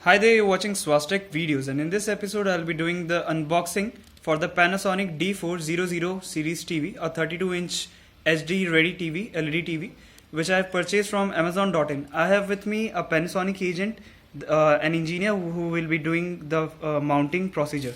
Hi there, you're watching Swastik videos, and in this episode I'll be doing the unboxing for the Panasonic D400 series TV, a 32-inch HD ready TV, LED TV, which I have purchased from Amazon.in. I have with me a Panasonic agent, an engineer who will be doing the mounting procedure.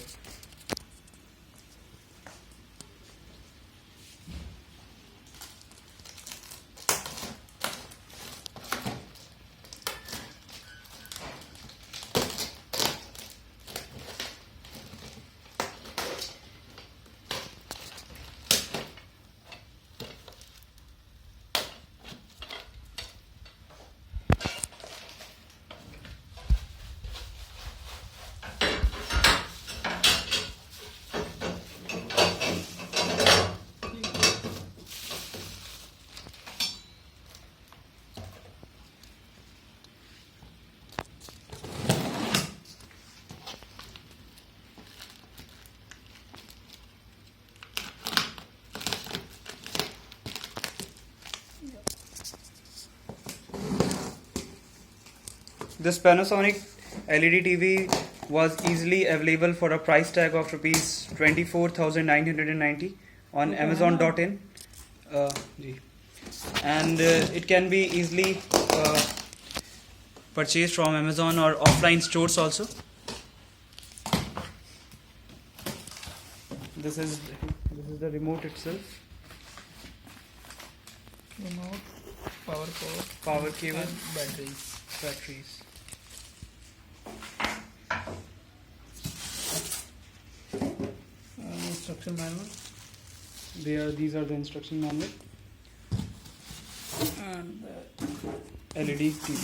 This Panasonic LED TV was easily available for a price tag of rupees 24,990 on Amazon.in, and it can be easily purchased from Amazon or offline stores also. This is the remote itself. Remote, Power cable, and batteries. Instruction manual. These are the instruction manual And LED TV.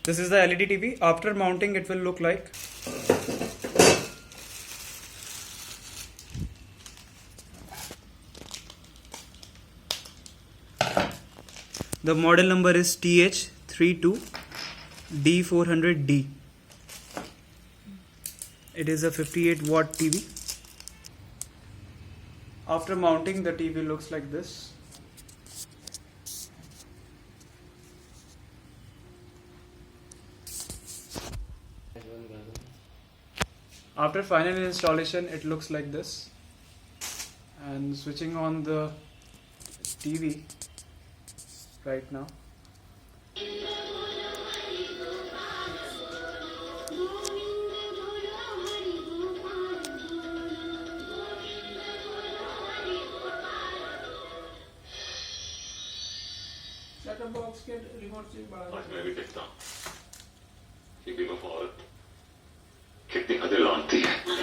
This is the LED TV. After mounting, it will look like. The model number is TH-32D400D. It is a 58-watt TV. After mounting, the TV looks like this. After final installation, it looks like this. And switching on the TV right now. Setup box के remote से बड़ा आज मैं भी देखता हूँ कि बेवफा औरत कितनी हदें लानती है।